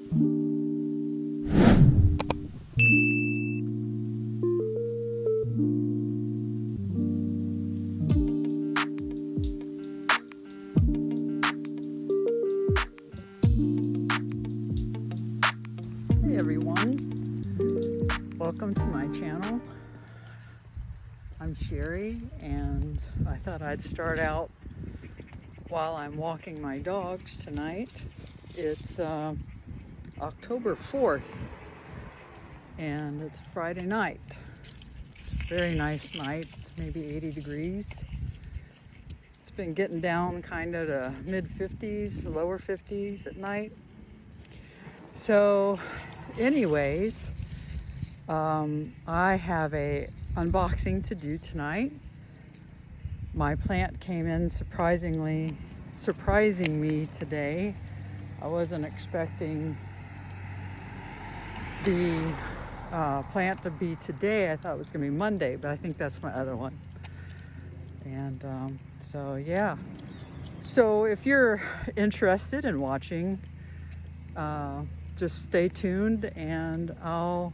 Hey everyone, welcome to my channel. I'm Sherry, and I thought I'd start out while I'm walking my dogs tonight. It's October 4th, and it's Friday night. It's a very nice night. It's maybe 80 degrees. It's been getting down kind of to mid-50s, lower 50s at night. So anyways, I have a unboxing to do tonight. My plant came in surprising me today. I wasn't expecting the plant to be today. I thought it was going to be Monday, but I think that's my other one. And so yeah. So if you're interested in watching, just stay tuned, and I'll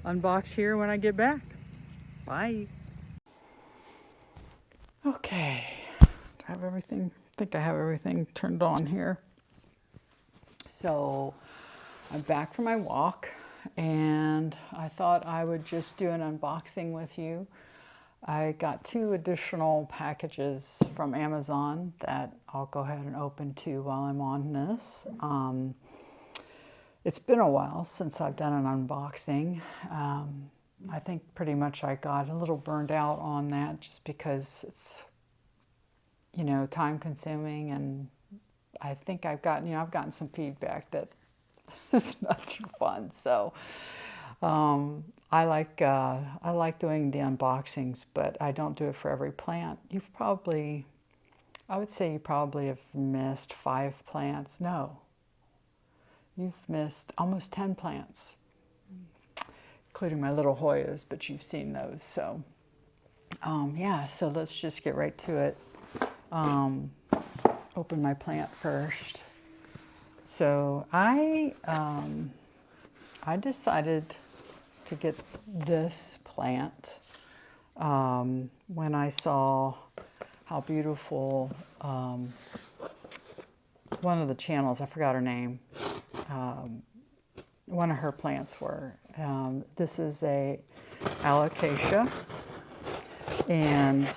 unbox here when I get back. Bye. Okay, I have everything. I think I have everything turned on here. So I'm back from my walk, and I thought I would just do an unboxing with you. I got 2 additional packages from Amazon that I'll go ahead and open too while I'm on this. It's been a while since I've done an unboxing. I think pretty much I got a little burned out on that just because it's, you know, time consuming, and I think I've gotten some feedback that it's not too fun. So I like doing the unboxings, but I don't do it for every plant. I would say you probably have missed 5 plants. No, you've missed almost 10 plants, including my little Hoyas, but you've seen those. So yeah, so let's just get right to it. Open my plant first. So I decided to get this plant when I saw how beautiful one of the channels, I forgot her name, one of her plants were. This is a Alocasia, and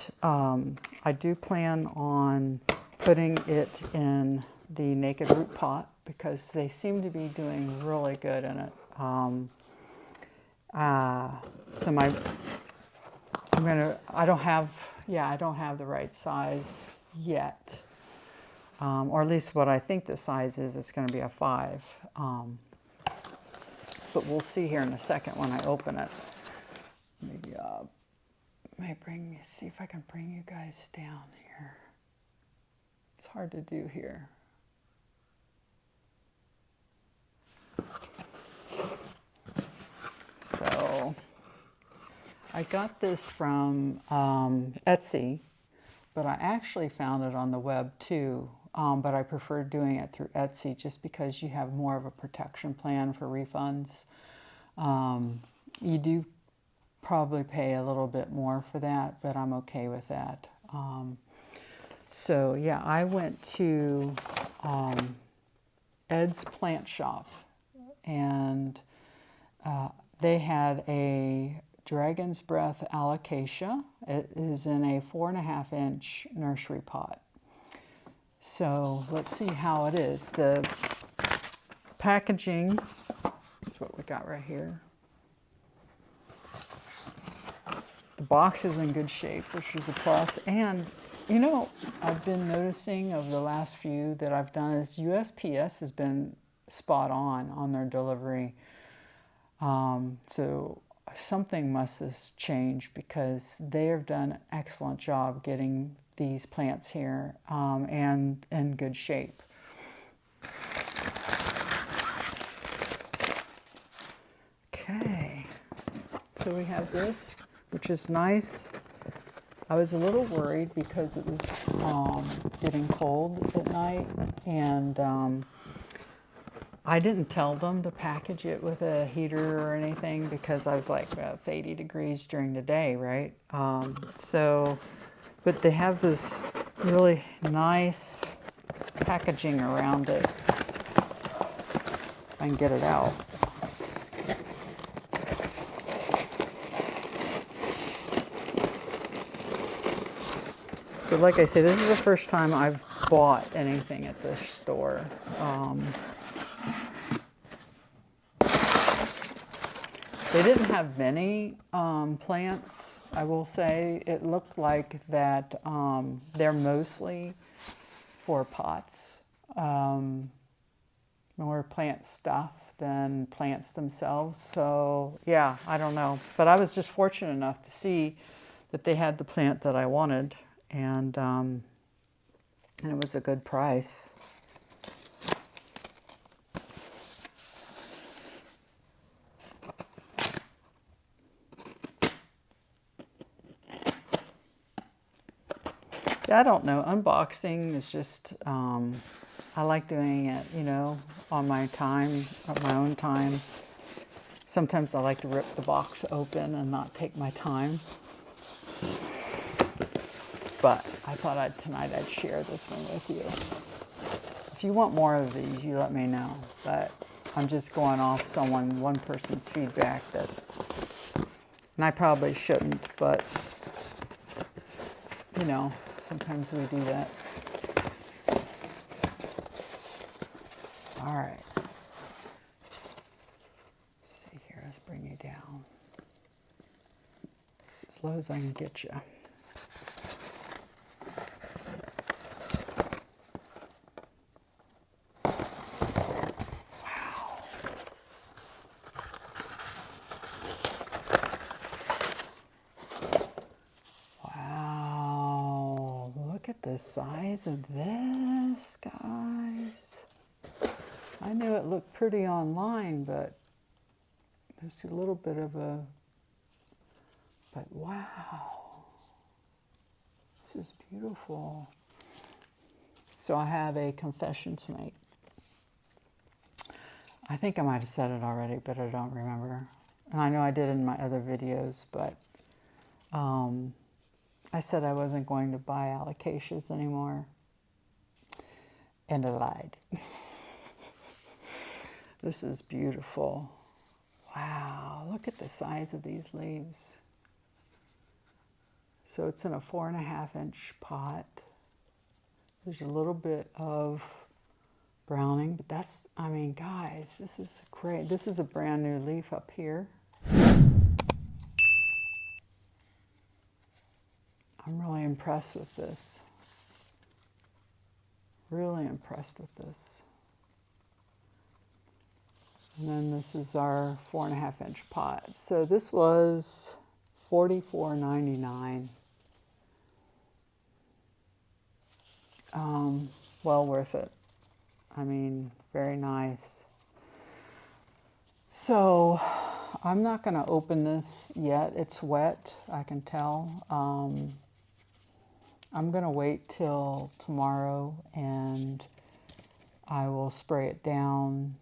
I do plan on putting it in the naked root pot because they seem to be doing really good in it. So I don't have the right size yet, or at least what I think the size is. It's going to be a 5. But we'll see here in a second when I open it. Maybe see if I can bring you guys down here. It's hard to do here. So I got this from Etsy, but I actually found it on the web too. But I prefer doing it through Etsy just because you have more of a protection plan for refunds. You do probably pay a little bit more for that, but I'm okay with that. So yeah, I went to Ed's Plant Shop, and they had a Dragon's Breath Alocasia. It is in a 4.5-inch nursery pot. So let's see how it is. The packaging is what we got right here. The box is in good shape, which is a plus. And you know, I've been noticing over the last few that I've done is USPS has been spot on their delivery. So something must have changed because they have done an excellent job getting these plants here and in good shape. Okay, so we have this, which is nice. I was a little worried because it was getting cold at night, and I didn't tell them to package it with a heater or anything because I was like, well, it's 80 degrees during the day, right? But they have this really nice packaging around it. If I can get it out. So like I say, this is the first time I've bought anything at this store. They didn't have many plants, I will say. It looked like that they're mostly for pots, more plant stuff than plants themselves. So yeah, I don't know. But I was just fortunate enough to see that they had the plant that I wanted, and it was a good price. I don't know. Unboxing is just, I like doing it, you know, on my time, on my own time. Sometimes I like to rip the box open and not take my time. But I thought tonight I'd share this one with you. If you want more of these, you let me know. But I'm just going off one person's feedback that, and I probably shouldn't, but, you know, sometimes we do that. All right. Let's see here. Let's bring you down as low as I can get you. Wow. Wow. Look at the size of this, guys. I knew it looked pretty online, but there's a little bit of a, but wow, this is beautiful. So I have a confession to make. I think I might have said it already, but I don't remember. And I know I did in my other videos, but I said I wasn't going to buy Alocasias anymore, and I lied. This is beautiful. Wow, look at the size of these leaves. So it's in a 4.5-inch pot. There's a little bit of browning, but that's, I mean, guys, this is great. This is a brand new leaf up here. I'm really impressed with this. Really impressed with this. And then this is our 4.5-inch pot. So this was $44.99. Well worth it. I mean, very nice. So I'm not going to open this yet. It's wet, I can tell. I'm going to wait till tomorrow, and I will spray it down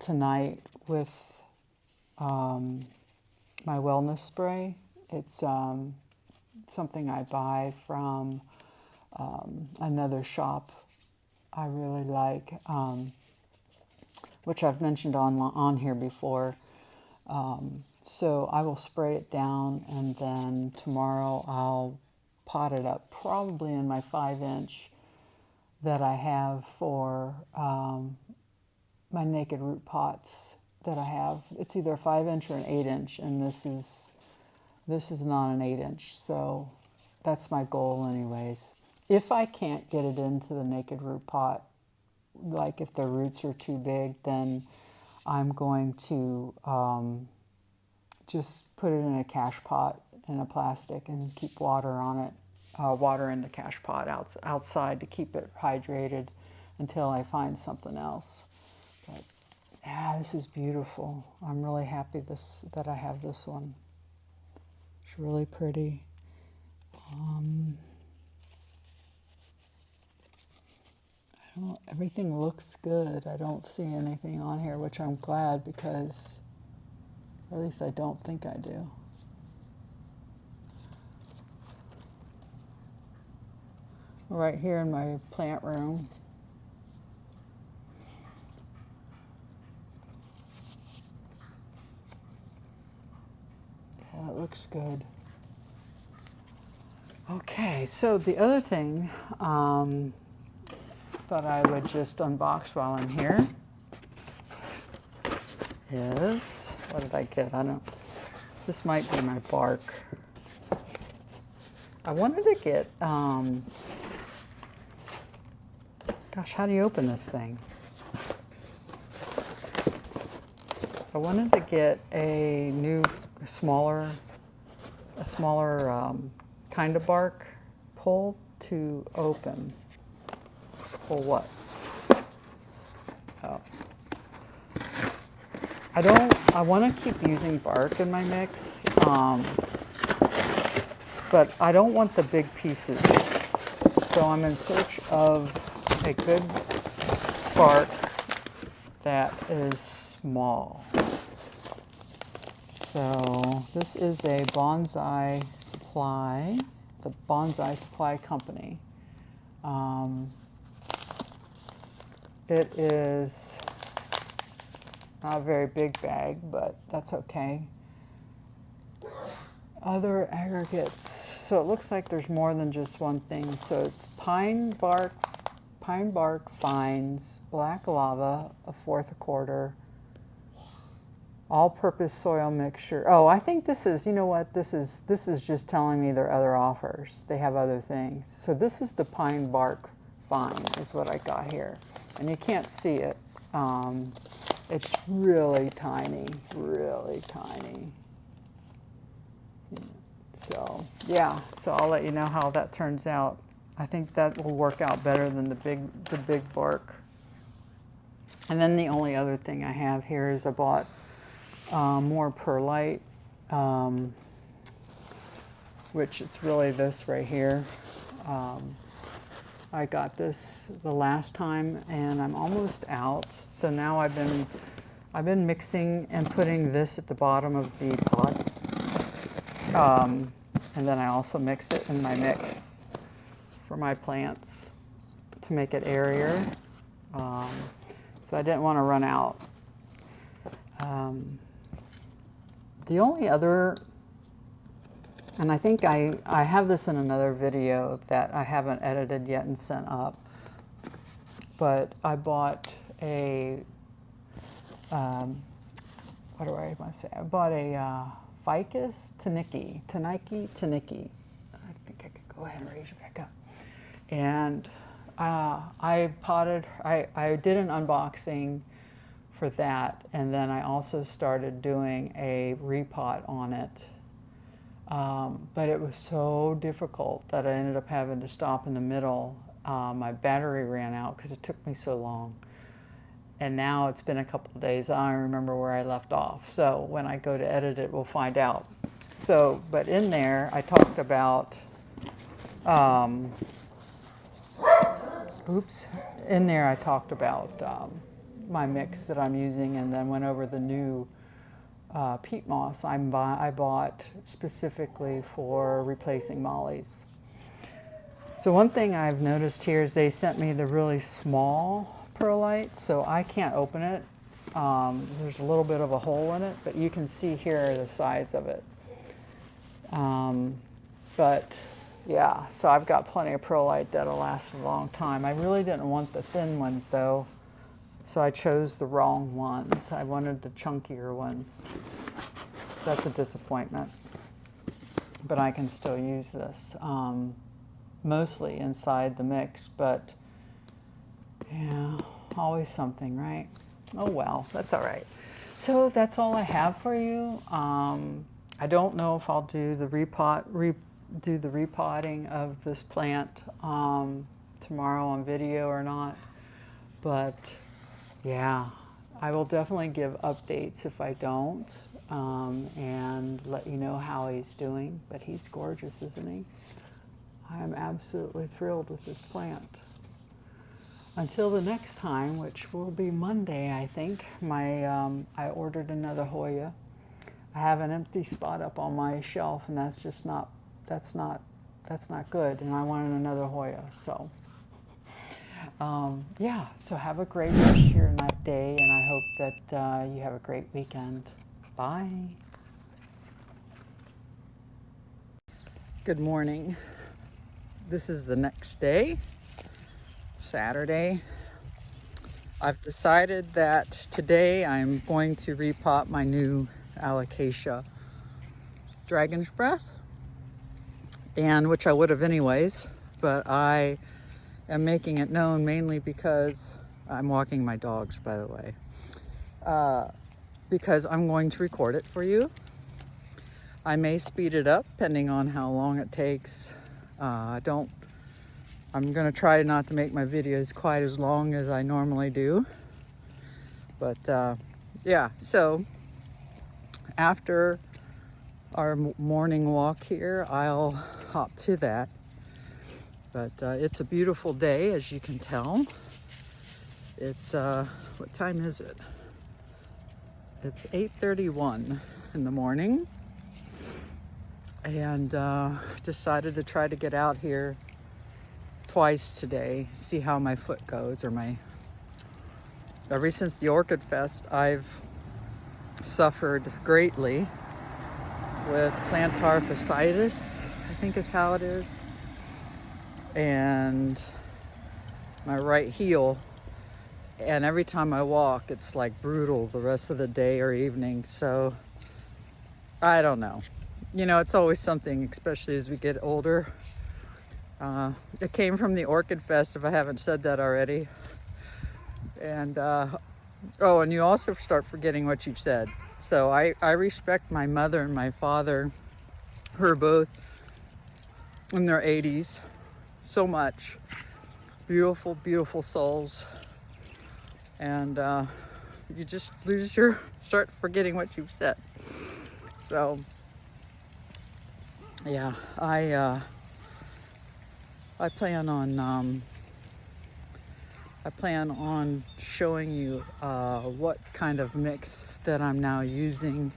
tonight with my wellness spray. It's something I buy from another shop I really like, which I've mentioned on here before. So I will spray it down, and then tomorrow I'll pot it up, probably in my 5-inch that I have for my naked root pots that I have. It's either a 5-inch or an 8-inch, and this is not an 8-inch, so that's my goal anyways. If I can't get it into the naked root pot, like if the roots are too big, then I'm going to just put it in a cache pot in a plastic and keep water on it, water in the cache pot outside to keep it hydrated until I find something else. But yeah, this is beautiful. I'm really happy that I have this one. It's really pretty. I Well, everything looks good. I don't see anything on here, which I'm glad because, or at least I don't think I do. Right here in my plant room. Yeah, that looks good. Okay, so the other thing thought I would just unbox while I'm here is, what did I get? I don't, this might be my bark. I wanted to get, gosh, how do you open this thing? I wanted to get a new, smaller kind of bark pull to open. Pull what? Oh. I want to keep using bark in my mix, but I don't want the big pieces. So I'm in search of a good bark that is small. So this is a bonsai supply, the Bonsai Supply Company. It is not a very big bag, but that's okay. Other aggregates. So it looks like there's more than just one thing. So it's pine bark fines, black lava, 1/4, all-purpose soil mixture. Oh, I think this is, you know what, this is just telling me there are other offers. They have other things. So this is the pine bark fine is what I got here. And you can't see it. It's really tiny, really tiny. So yeah, so I'll let you know how that turns out. I think that will work out better than the big bark. And then the only other thing I have here is I bought more perlite, which is really this right here. I got this the last time and I'm almost out. So now I've been mixing and putting this at the bottom of the pots. And then I also mix it in my mix for my plants to make it airier. So I didn't want to run out. The only other, and I think I have this in another video that I haven't edited yet and sent up, but I bought a, what do I want to say? I bought a ficus taniki. I think I could go ahead and raise it back up. And I did an unboxing for that, and then I also started doing a repot on it. But it was so difficult that I ended up having to stop in the middle. My battery ran out because it took me so long. And now it's been a couple of days. I don't remember where I left off. So when I go to edit it, we'll find out. So, but in there, I talked about, in there I talked about my mix that I'm using, and then went over the new peat moss I bought specifically for replacing mollies. So one thing I've noticed here is they sent me the really small perlite, so I can't open it. There's a little bit of a hole in it, but you can see here the size of it. But yeah, so I've got plenty of perlite that'll last a long time. I really didn't want the thin ones though, so I chose the wrong ones. I wanted the chunkier ones. That's a disappointment, but I can still use this mostly inside the mix, but yeah, always something, right? Oh well, that's all right. So that's all I have for you. I don't know if I'll do the repotting of this plant tomorrow on video or not, but yeah, I will definitely give updates if I don't, and let you know how he's doing. But he's gorgeous, isn't he? I am absolutely thrilled with this plant. until the next time, which will be Monday, I think, I ordered another Hoya. I have an empty spot up on my shelf, and that's just not good, and I wanted another Hoya. So yeah, so have a great rest of your day, and I hope that you have a great weekend. Bye. Good morning. This is the next day, Saturday. I've decided that today I'm going to repot my new Alocasia Dragon's Breath, and which I would have anyways, but I am making it known mainly because I'm walking my dogs, by the way, because I'm going to record it for you. I may speed it up depending on how long it takes. I'm gonna try not to make my videos quite as long as I normally do. But yeah, so after our morning walk here, I'll hop to that. But it's a beautiful day, as you can tell. It's, what time is it? It's 8:31 in the morning. And decided to try to get out here twice today, see how my foot goes, or ever since the Orchid Fest, I've suffered greatly with plantar fasciitis, I think is how it is, and my right heel, and every time I walk it's like brutal the rest of the day or evening. So I don't know, you know, it's always something, especially as we get older. It came from the Orchid Fest, if I haven't said that already. And oh, and you also start forgetting what you've said. So I respect my mother and my father, who are both in their 80s, so much. Beautiful, beautiful souls. And you just start forgetting what you've said. So yeah, I plan on showing you what kind of mix that I'm now using,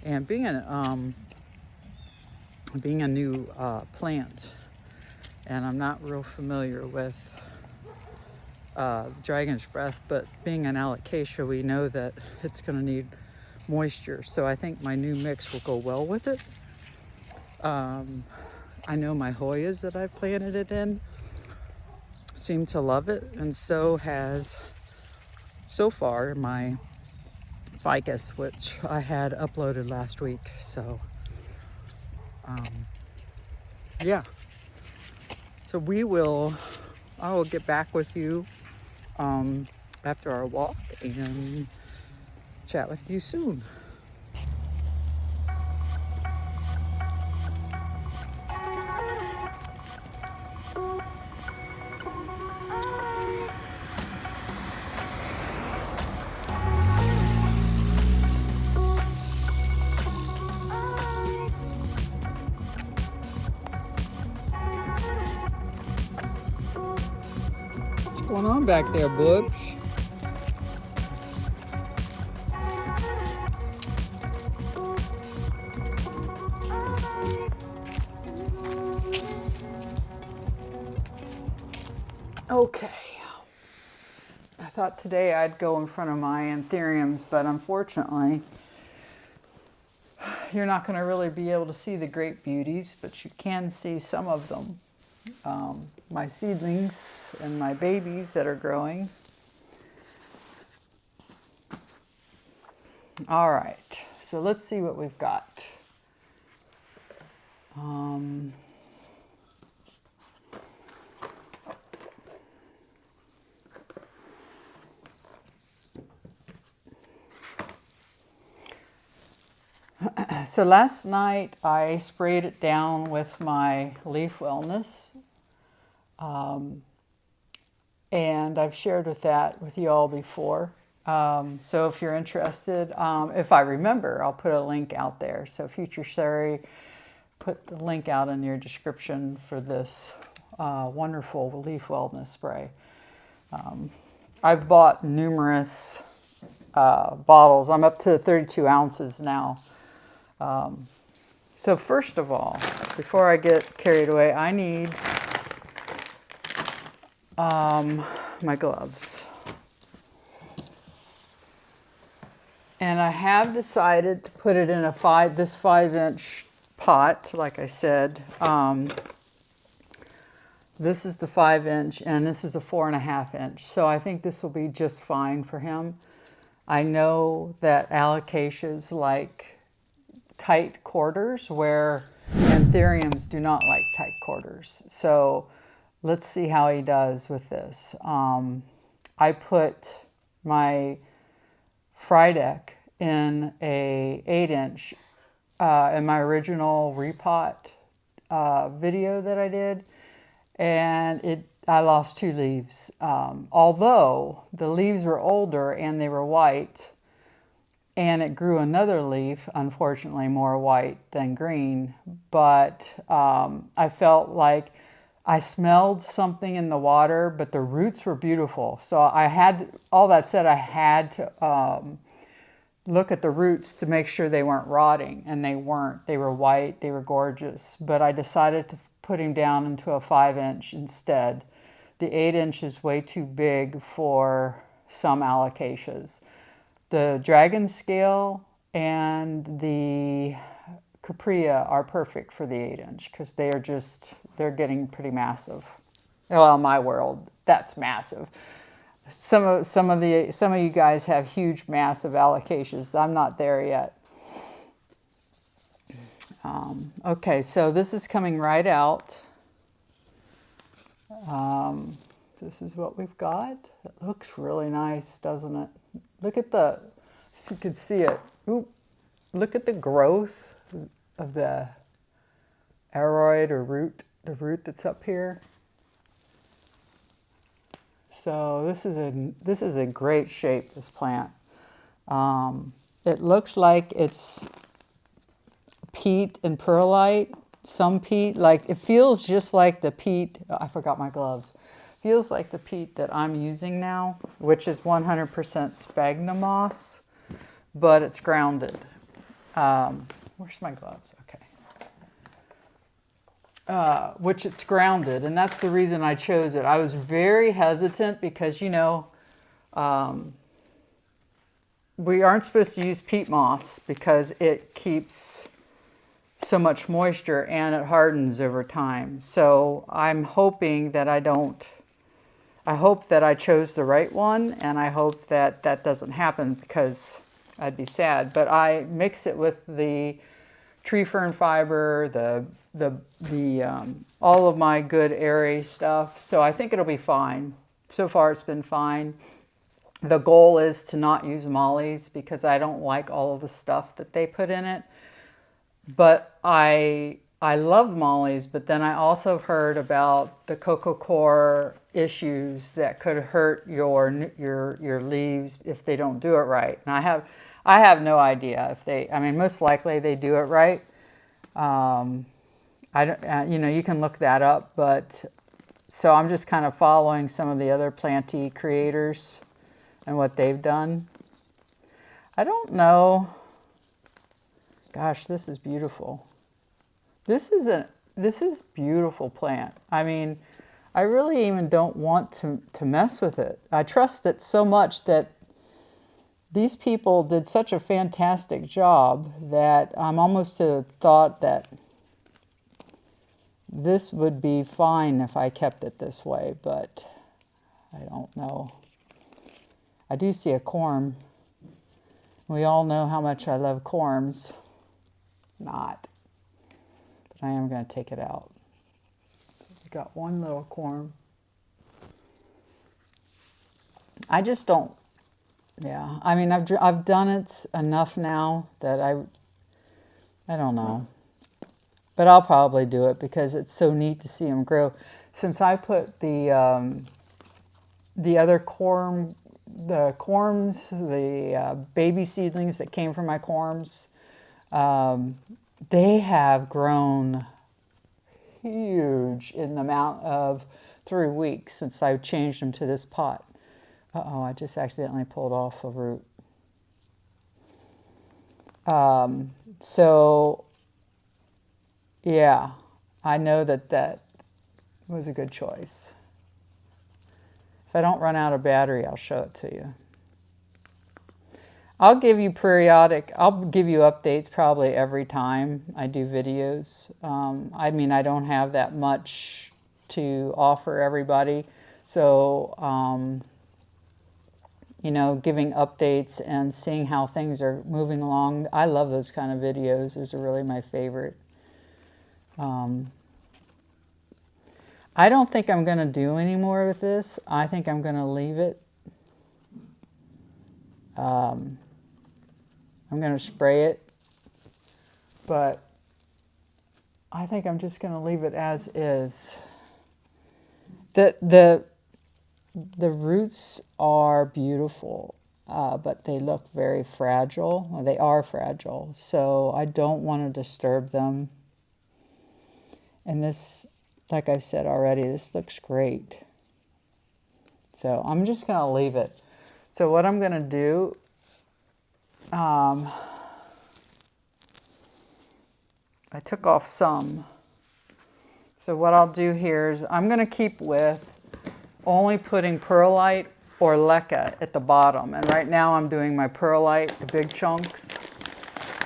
and being a new plant, and I'm not real familiar with Dragon's Breath, but being an Alocasia, we know that it's going to need moisture, so I think my new mix will go well with it. I know my Hoyas that I've planted it in seem to love it, and so has, so far, my ficus, which I had uploaded last week. So yeah, so I will get back with you after our walk and chat with you soon. What's going on back there, Butch? Okay. I thought today I'd go in front of my anthuriums, but unfortunately, you're not going to really be able to see the great beauties, but you can see some of them. My seedlings and my babies that are growing. All right, so let's see what we've got. So last night I sprayed it down with my Leaf Wellness, and I've shared with you all before. So if you're interested, if I remember, I'll put a link out there. So Future Sherry, put the link out in your description for this wonderful Leaf Wellness spray. I've bought numerous bottles. I'm up to 32 ounces now. So first of all, before I get carried away, I need my gloves. And I have decided to put it in a this 5-inch pot, like I said. This is the 5-inch, and this is a 4.5-inch. So I think this will be just fine for him. I know that Alocasias like tight quarters, where anthuriums do not like tight quarters. So let's see how he does with this. I put my fry deck in a 8-inch in my original repot video that I did, and I lost 2 leaves. Although the leaves were older and they were white, and it grew another leaf, unfortunately more white than green, but I felt like I smelled something in the water, but the roots were beautiful. So I had, all that said, I had to look at the roots to make sure they weren't rotting, and they weren't. They were white, they were gorgeous, but I decided to put him down into a 5-inch instead. The 8-inch is way too big for some Alocasias. The dragon scale and the Capria are perfect for the 8-inch because they are just, they're getting pretty massive. Well, in my world, that's massive. Some of you guys have huge, massive Alocasias. I'm not there yet. Okay, so this is coming right out. This is what we've got. It looks really nice, doesn't it? Look at the, if you could see it. Ooh, look at the growth of the aroid or root, the root that's up here. So this is a great shape, this plant. It looks like it's peat and perlite, some peat, like it feels just like the peat, I forgot my gloves, feels like the peat that I'm using now, which is 100% sphagnum moss, but it's grounded. Where's my gloves? Okay. Which it's grounded, and that's the reason I chose it. I was very hesitant because, you know, we aren't supposed to use peat moss because it keeps so much moisture and it hardens over time. So I'm hoping that I hope that I chose the right one, and I hope that that doesn't happen because I'd be sad. But I mix it with the tree fern fiber, all of my good airy stuff. So I think it'll be fine. So far it's been fine. The goal is to not use mollies because I don't like all of the stuff that they put in it. But I love mollies, but then I also heard about the coco coir issues that could hurt your leaves if they don't do it right. And I have no idea if they, I mean, most likely they do it right. I don't, you know, you can look that up, but so I'm just kind of following some of the other planty creators and what they've done. I don't know. Gosh, this is beautiful. This is beautiful plant. I mean, I really even don't want to mess with it. I trust it so much that these people did such a fantastic job that I'm almost to the thought that this would be fine if I kept it this way, but I don't know. I do see a corm. We all know how much I love corms. Not. But I am going to take it out. So we got one little corm. I just don't, yeah. I mean, I've done it enough now that I don't know. But I'll probably do it because it's so neat to see them grow. Since I put the other corms, the baby seedlings that came from my corms, they have grown huge in the amount of 3 weeks since I changed them to this pot. Uh-oh, I just accidentally pulled off a root. So, yeah, I know that that was a good choice. If I don't run out of battery, I'll show it to you. I'll give you updates probably every time I do videos. I mean, I don't have that much to offer everybody. So, you know, giving updates and seeing how things are moving along. I love those kind of videos. Those are really my favorite. I don't think I'm going to do any more with this. I think I'm going to leave it. I'm going to spray it, but I think I'm just going to leave it as is. The roots are beautiful, but they look very fragile. Well, they are fragile, so I don't want to disturb them. And this, like I've said already, this looks great. So I'm just going to leave it. So what I'm going to do, I took off some. So what I'll do here is I'm going to keep with only putting perlite or leca at the bottom. And right now I'm doing my perlite, the big chunks.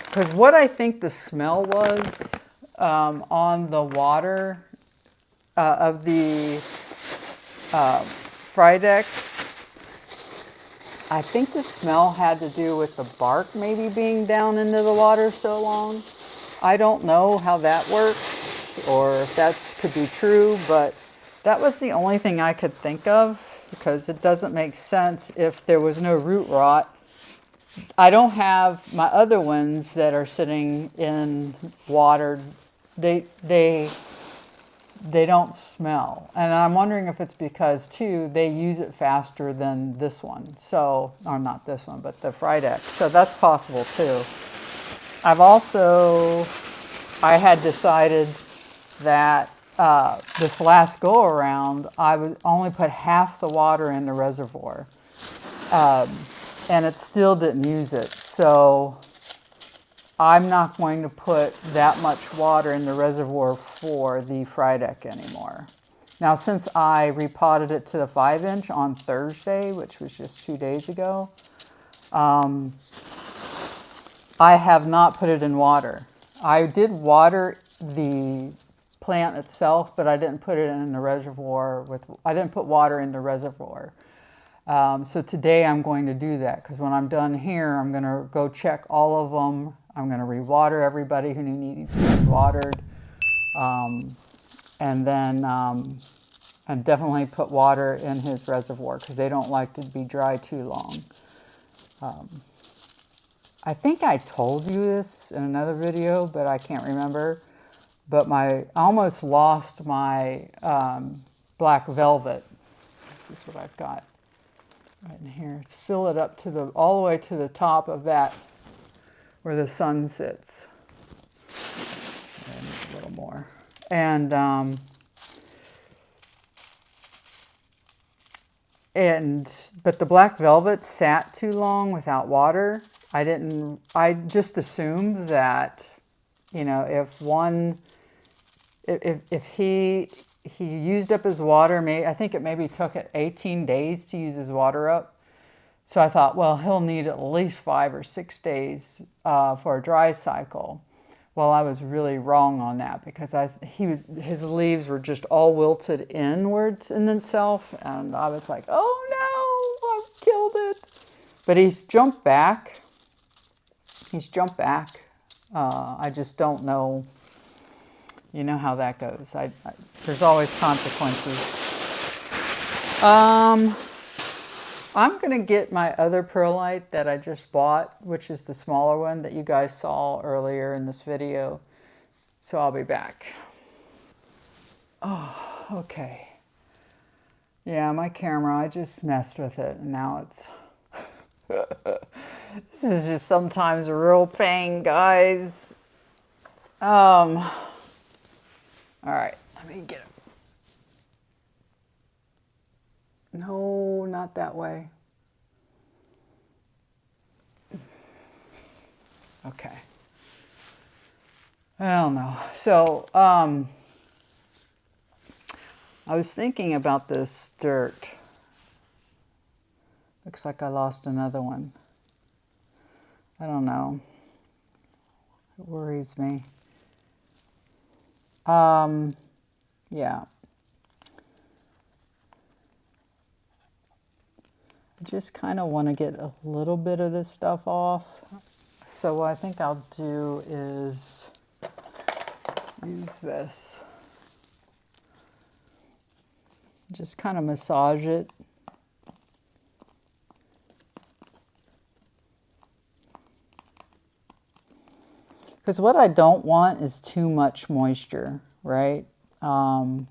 Because what I think the smell was on the water of the Friedeck, I think the smell had to do with the bark maybe being down into the water so long. I don't know how that works or if that could be true, but that was the only thing I could think of, because it doesn't make sense if there was no root rot. I don't have my other ones that are sitting in water. They don't smell. And I'm wondering if it's because, too, they use it faster than this one. So, or not this one, but the Friedeck. So that's possible, too. I had decided that this last go around, I would only put half the water in the reservoir. And it still didn't use it. So I'm not going to put that much water in the reservoir for the Friedeck anymore. Now, since I repotted it to the 5-inch on Thursday, which was just 2 days ago, I have not put it in water. I did water the plant itself, but I didn't put it in the reservoir I didn't put water in the reservoir. So today I'm going to do that, because when I'm done here, I'm going to go check all of them. I'm going to rewater everybody who needs to be watered. And then and definitely put water in his reservoir, because they don't like to be dry too long. I think I told you this in another video, but I can't remember. But I almost lost my black velvet. This is what I've got right in here. Let's fill it up to all the way to the top of that where the sun sits. And a little more. And but the black velvet sat too long without water. I just assumed that, you know, if he used up his water, I think it maybe took it 18 days to use his water up. So I thought, well, he'll need at least 5 or 6 days for a dry cycle. Well, I was really wrong on that, because his leaves were just all wilted inwards in itself, and I was like, oh no, I've killed it. But he's jumped back. I just don't know. You know how that goes. There's always consequences. I'm going to get my other perlite that I just bought, which is the smaller one that you guys saw earlier in this video. So I'll be back. Oh, okay. Yeah, my camera, I just messed with it, and now it's... This is just sometimes a real pain, guys. All right, let me get it. No, not that way. Okay. I don't know. So, I was thinking about this dirt. Looks like I lost another one. I don't know. It worries me. Yeah. I just kind of want to get a little bit of this stuff off. So what I think I'll do is use this. Just kind of massage it. Because what I don't want is too much moisture, right? And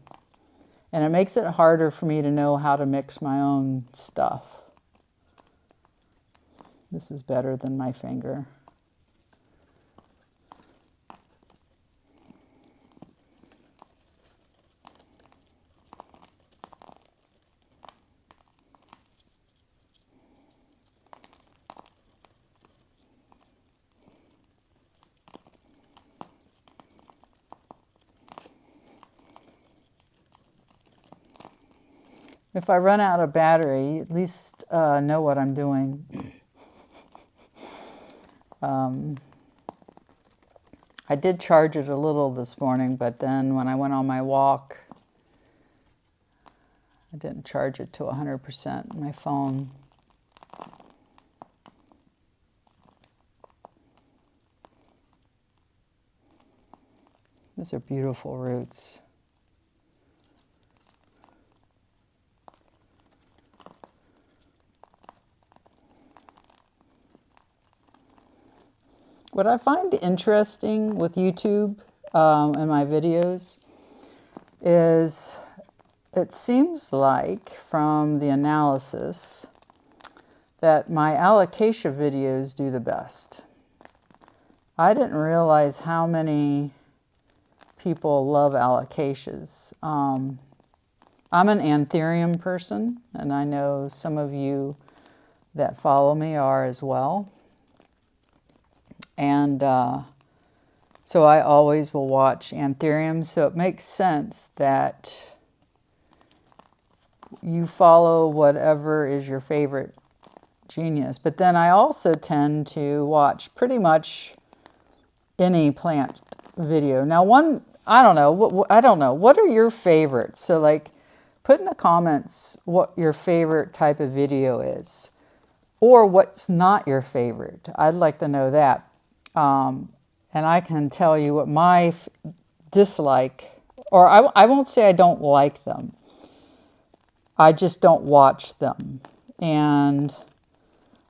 it makes it harder for me to know how to mix my own stuff. This is better than my finger. If I run out of battery, at least know what I'm doing. I did charge it a little this morning, but then when I went on my walk, I didn't charge it to 100%. My phone. These are beautiful roots. What I find interesting with YouTube and my videos is it seems like from the analysis that my alocasia videos do the best. I didn't realize how many people love alocasias. I'm an anthurium person, and I know some of you that follow me are as well. And so I always will watch anthuriums, so it makes sense that you follow whatever is your favorite genius. But then I also tend to watch pretty much any plant video. Now I don't know, what are your favorites? So like, put in the comments what your favorite type of video is, or what's not your favorite. I'd like to know that. And I can tell you what my dislike, or I won't say I don't like them. I just don't watch them. And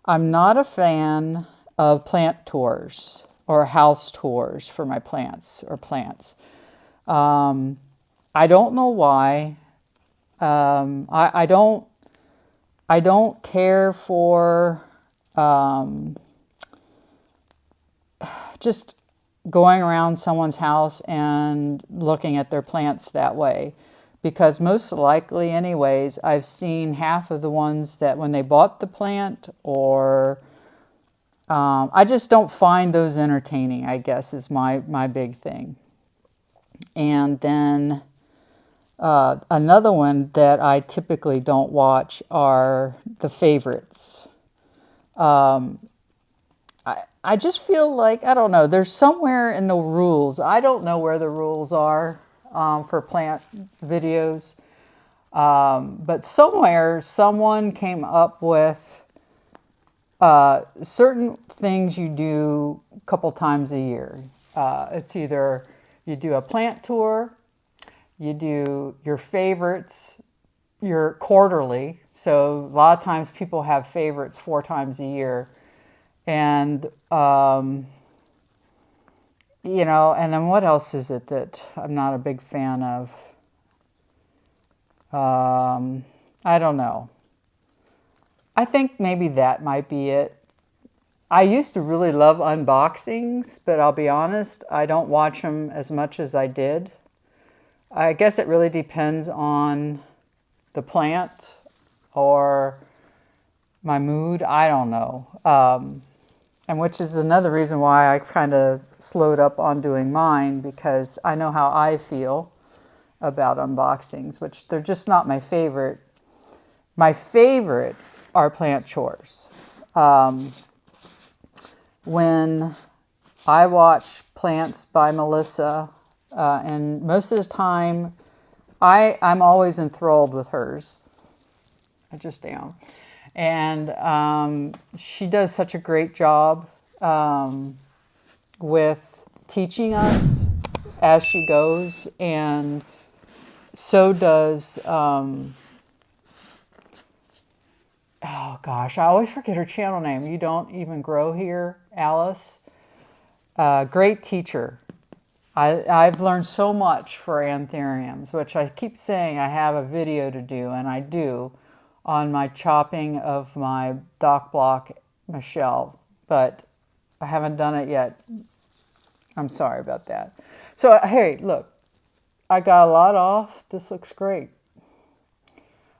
I'm not a fan of plant tours or house tours for my plants or plants. I don't know why. I don't care for just going around someone's house and looking at their plants that way. Because most likely anyways, I've seen half of the ones that when they bought the plant, or I just don't find those entertaining, I guess, is my big thing. And then another one that I typically don't watch are the favorites. I just feel like, I don't know, there's somewhere in the rules. I don't know where the rules are for plant videos. But somewhere someone came up with certain things you do a couple times a year. It's either you do a plant tour, you do your favorites, your quarterly. So a lot of times people have favorites 4 times a year. And, you know, and then what else is it that I'm not a big fan of? I don't know. I think maybe that might be it. I used to really love unboxings, but I'll be honest, I don't watch them as much as I did. I guess it really depends on the plant. or my mood. I don't know. And which is another reason why I kind of slowed up on doing mine, because I know how I feel about unboxings, which they're just not my favorite. My favorite are plant chores. When I watch Plants by Melissa, and most of the time, I'm always enthralled with hers. I just am. And she does such a great job with teaching us as she goes, and so does, oh gosh, I always forget her channel name. You Don't Even Grow Here, Alice. Great teacher. I've learned so much for anthuriums, which I keep saying I have a video to do, and I do, on my chopping of my dock block Michelle, but I haven't done it yet. I'm sorry about that. So, hey, look, I got a lot off. This looks great.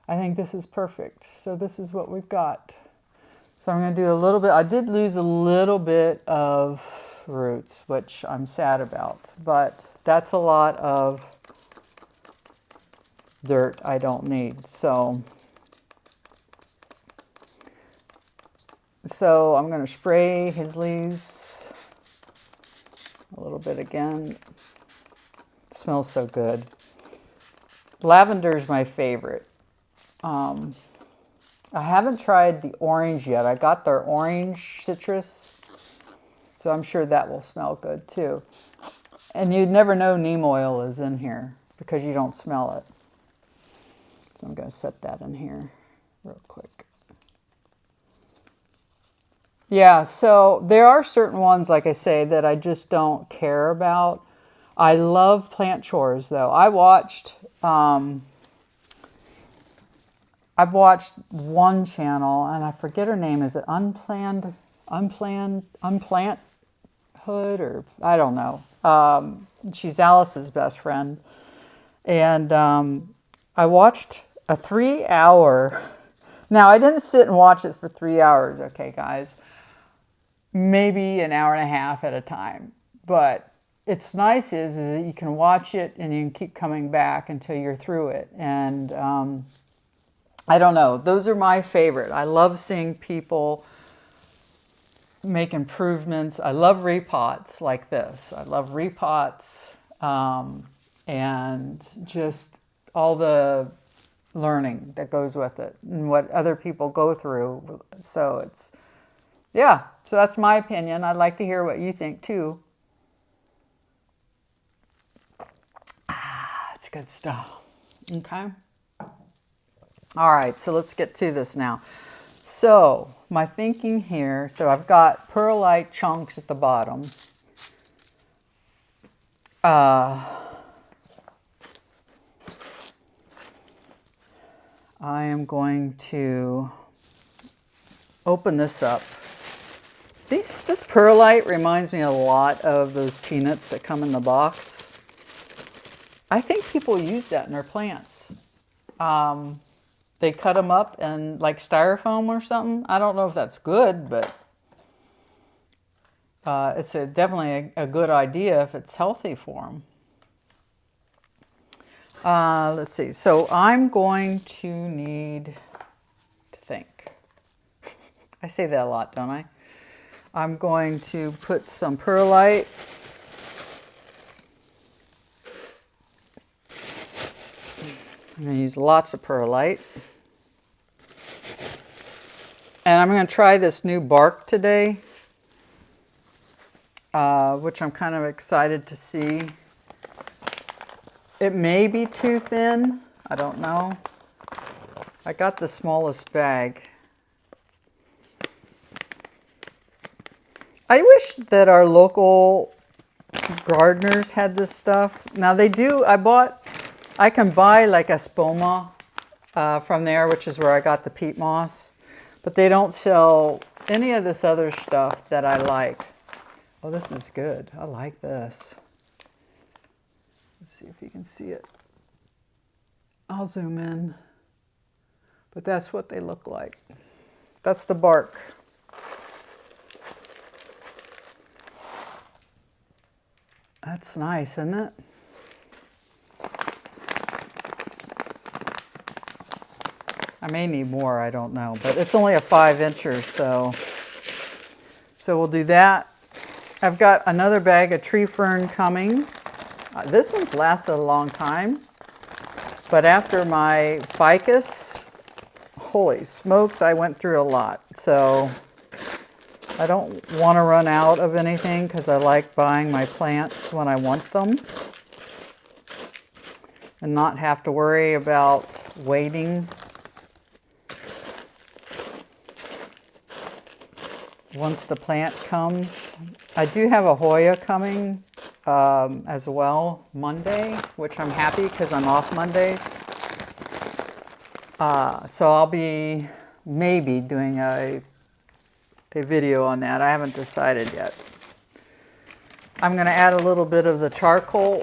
I think this is perfect. So this is what we've got. So I'm going to do a little bit. I did lose a little bit of roots, which I'm sad about, but that's a lot of dirt I don't need. So I'm going to spray his leaves a little bit again. It smells so good. Lavender is my favorite. I haven't tried the orange yet. I got their orange citrus, so I'm sure that will smell good too. And you'd never know neem oil is in here because you don't smell it. So I'm going to set that in here real quick. Yeah, so there are certain ones, like I say, that I just don't care about. I love plant chores, though. I've watched one channel, and I forget her name. Is it Unplanthood, or I don't know. She's Alice's best friend. And I watched a 3-hour. Now, I didn't sit and watch it for 3 hours, okay, guys. Maybe an hour and a half at a time. But it's nice is that you can watch it and you can keep coming back until you're through it. And I don't know. Those are my favorite. I love seeing people make improvements. I love repots like this. I love repots and just all the learning that goes with it and what other people go through. So it's, yeah, so that's my opinion. I'd like to hear what you think too. It's good stuff. Okay. All right, so let's get to this now. So my thinking here, so I've got perlite chunks at the bottom. I am going to open this up. This perlite reminds me a lot of those peanuts that come in the box. I think people use that in their plants. They cut them up and like styrofoam or something. I don't know if that's good, but it's definitely a good idea if it's healthy for them. Let's see. So I'm going to need to think. I say that a lot, don't I? I'm going to put some perlite. I'm going to use lots of perlite. And I'm going to try this new bark today, which I'm kind of excited to see. It may be too thin. I don't know. I got the smallest bag. I wish that our local gardeners had this stuff. Now they do. I can buy like a spoma from there, which is where I got the peat moss. But they don't sell any of this other stuff that I like. Oh, this is good. I like this. Let's see if you can see it. I'll zoom in. But that's what they look like. That's the bark. That's nice, isn't it? I may need more, I don't know, but it's only a 5-incher, so we'll do that. I've got another bag of tree fern coming. This one's lasted a long time, but after my ficus, holy smokes, I went through a lot. So I don't want to run out of anything because I like buying my plants when I want them and not have to worry about waiting. Once the plant comes, I do have a Hoya coming as well Monday, which I'm happy because I'm off Mondays. So I'll be maybe doing a video on that. I haven't decided yet. I'm going to add a little bit of the charcoal.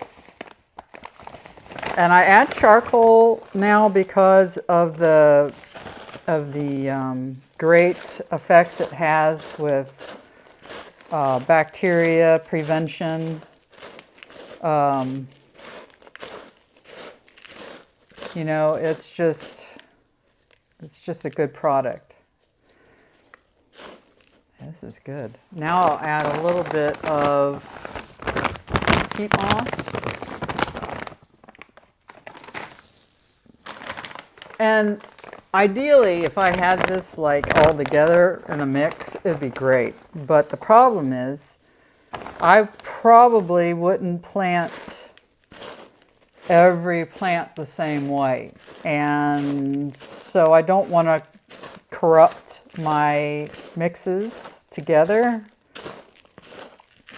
And I add charcoal now because of the great effects it has with bacteria prevention. You know, it's just a good product. This is good. Now I'll add a little bit of peat moss. And ideally, if I had this like all together in a mix, it'd be great. But the problem is, I probably wouldn't plant every plant the same way. And so I don't want to corrupt my mixes together,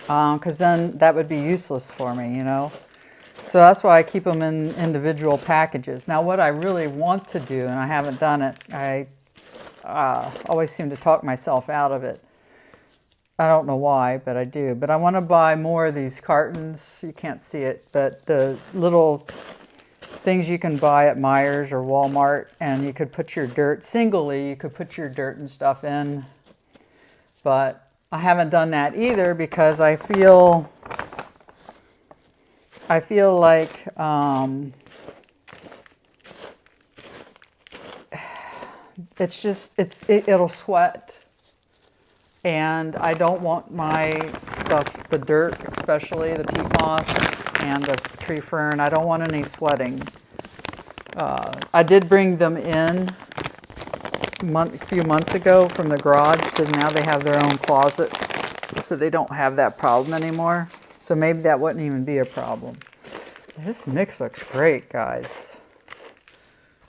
because then that would be useless for me, you know. So that's why I keep them in individual packages. Now what I really want to do, and I haven't done it, I always seem to talk myself out of it. I don't know why, but I do. But I want to buy more of these cartons. You can't see it, but the little things you can buy at Myers or Walmart, and you could put your dirt, singly, you could put your dirt and stuff in. But I haven't done that either because I feel like it'll sweat, and I don't want my stuff, the dirt especially, the peat moss and the tree fern, I don't want any sweating. I did bring them in a few months ago from the garage, so now they have their own closet, so they don't have that problem anymore. So maybe that wouldn't even be a problem. This mix looks great, guys.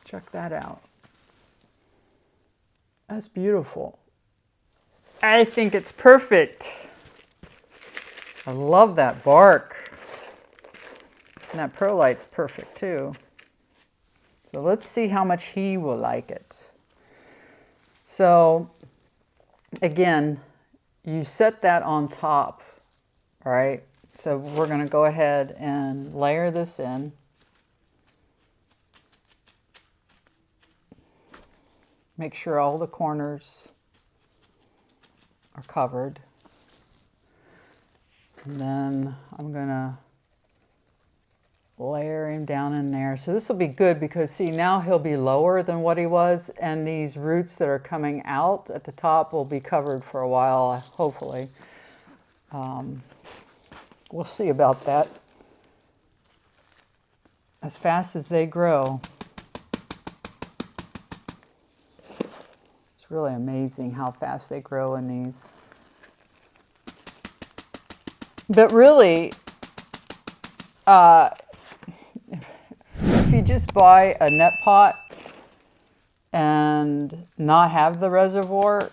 Check that out. That's beautiful. I think it's perfect. I love that bark. And that perlite's perfect too. So let's see how much he will like it. So again, you set that on top, all right? So we're going to go ahead and layer this in. Make sure all the corners are covered. And then I'm going to layer him down in there. So this will be good because see, now he'll be lower than what he was, and these roots that are coming out at the top will be covered for a while, hopefully. We'll see about that. As fast as they grow. It's really amazing how fast they grow in these. But really, if you just buy a net pot and not have the reservoir,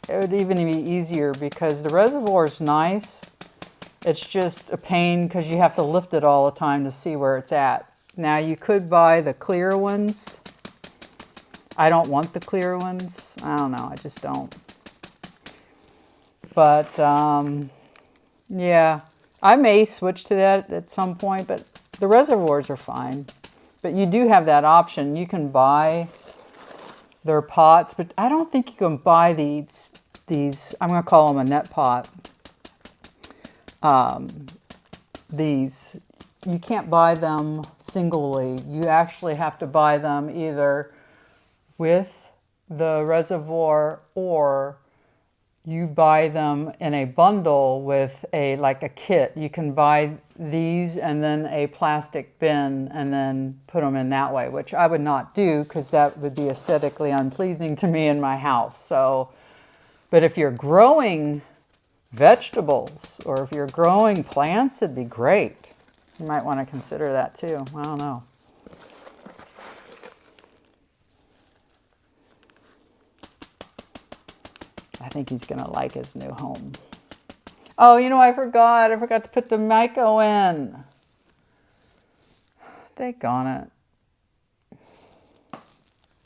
it would even be easier because the reservoir is nice. It's just a pain because you have to lift it all the time to see where it's at. Now you could buy the clear ones. I don't want the clear ones. I don't know, I just don't. But yeah, I may switch to that at some point, but the reservoirs are fine. But you do have that option. You can buy They're pots, but I don't think you can buy these, I'm going to call them a net pot. These, you can't buy them singly. You actually have to buy them either with the reservoir, or you buy them in a bundle with like a kit. You can buy these and then a plastic bin and then put them in that way, which I would not do because that would be aesthetically unpleasing to me in my house. So, but if you're growing vegetables or if you're growing plants, it'd be great. You might want to consider that too. I don't know. I think he's going to like his new home. Oh, you know, I forgot to put the Myco in. Daggone it.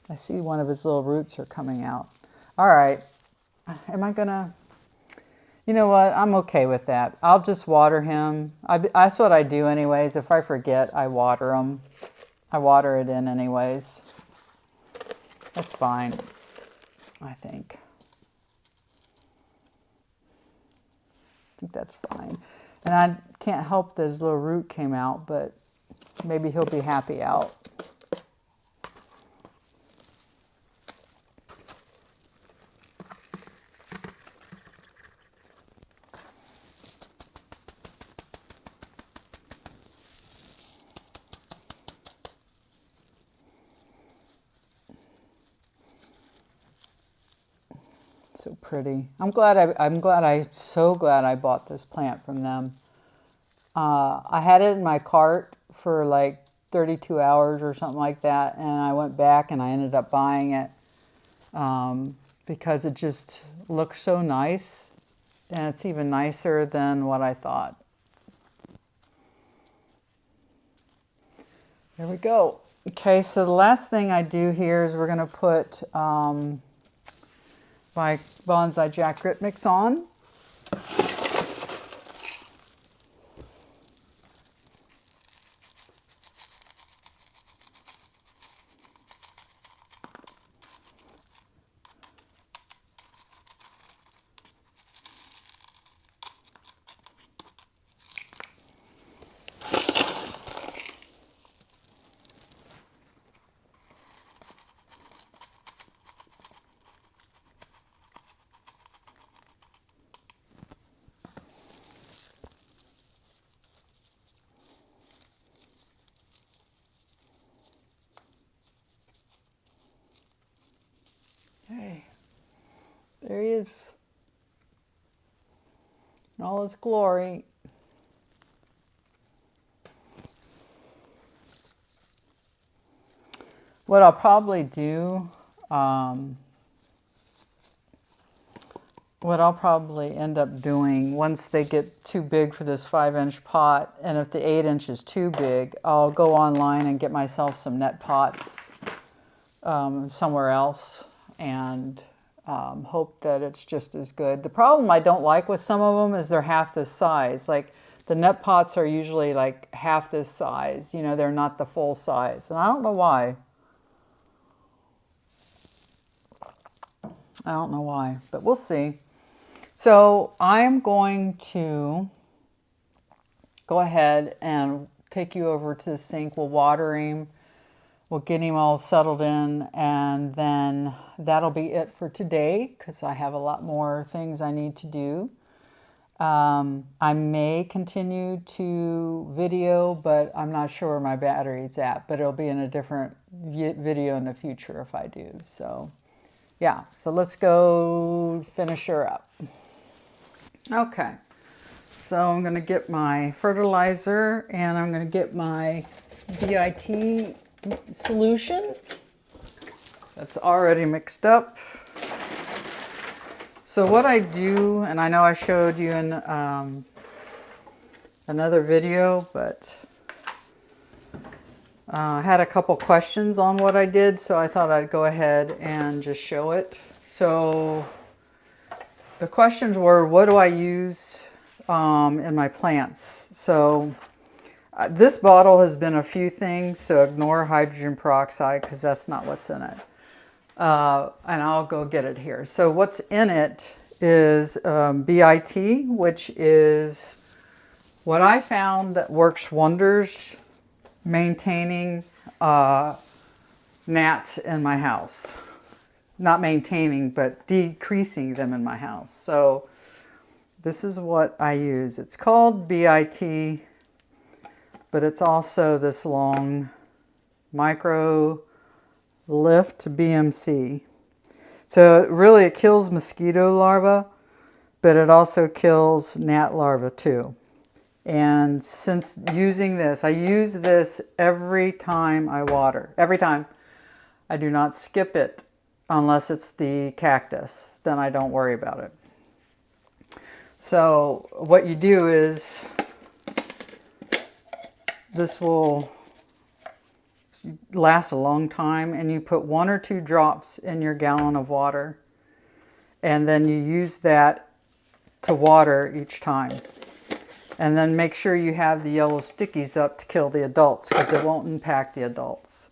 I see one of his little roots are coming out. All right. Am I going to... You know what? I'm okay with that. I'll just water him. That's what I do anyways. If I forget, I water him. I water it in anyways. That's fine, I think. I think that's fine. And I can't help that his little root came out, but maybe he'll be happy out. So pretty. I'm so glad I bought this plant from them. I had it in my cart for like 32 hours or something like that, and I went back and I ended up buying it because it just looks so nice, and it's even nicer than what I thought. There we go. Okay, so the last thing I do here is we're going to put my bonsai Jack Grit mix on. Okay, there he is in all his glory. What I'll probably do, what I'll probably end up doing once they get too big for this 5-inch pot, and if the 8-inch is too big, I'll go online and get myself some net pots somewhere else and hope that it's just as good. The problem I don't like with some of them is they're half this size. Like the net pots are usually like half this size. You know, they're not the full size. And I don't know why. I don't know why, but we'll see. So I'm going to go ahead and take you over to the sink. We'll water him. We'll get him all settled in, and then that'll be it for today because I have a lot more things I need to do. I may continue to video, but I'm not sure where my battery's at, but it'll be in a different video in the future if I do. So yeah, so let's go finish her up. Okay, so I'm going to get my fertilizer and I'm going to get my BIT solution that's already mixed up. So what I do, and I know I showed you in another video, but I had a couple questions on what I did, so I thought I'd go ahead and just show it. So the questions were, what do I use in my plants? So this bottle has been a few things, so ignore hydrogen peroxide because that's not what's in it. and I'll go get it here. So what's in it is BIT, which is what I found that works wonders maintaining gnats in my house. Not maintaining, but decreasing them in my house. So this is what I use. It's called BIT, but it's also this long micro lift BMC. So really it kills mosquito larvae, but it also kills gnat larvae too. And since using this, I use this every time I water. Every time. I do not skip it unless it's the cactus. Then I don't worry about it. So what you do is, this will last a long time, and you put 1 or 2 drops in your gallon of water, and then you use that to water each time. And then make sure you have the yellow stickies up to kill the adults, because it won't impact the adults.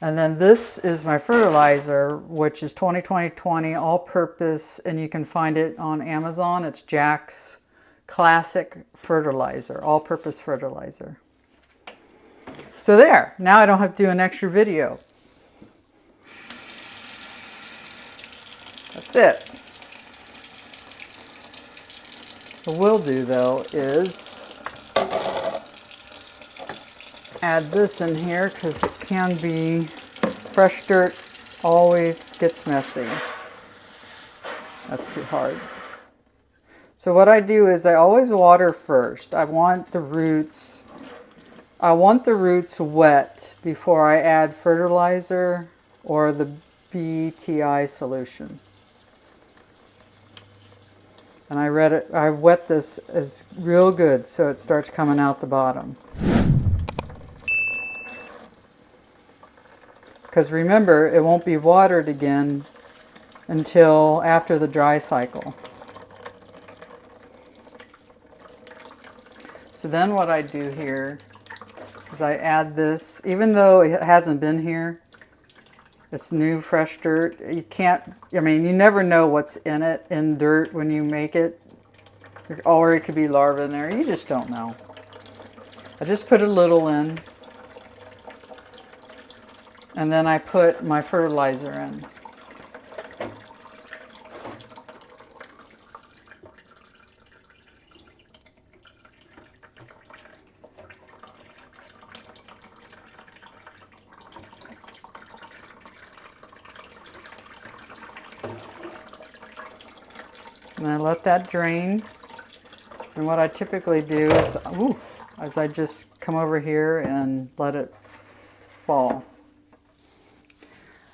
And then this is my fertilizer, which is 20-20-20 all-purpose, and you can find it on Amazon. It's Jack's Classic Fertilizer, all-purpose fertilizer. So there, now I don't have to do an extra video. That's it. What we'll do though is add this in here, because it can be, fresh dirt always gets messy. That's too hard. So what I do is I always water first. I want the roots wet before I add fertilizer or the BTI solution. And I wet this as real good so it starts coming out the bottom. Because remember, it won't be watered again until after the dry cycle. So then what I do here is I add this, even though it hasn't been here, it's new, fresh dirt. You can't, I mean, you never know what's in it, in dirt, when you make it. Or it could be larvae in there, you just don't know. I just put a little in. And then I put my fertilizer in. And I let that drain. And what I typically do is I just come over here and let it fall.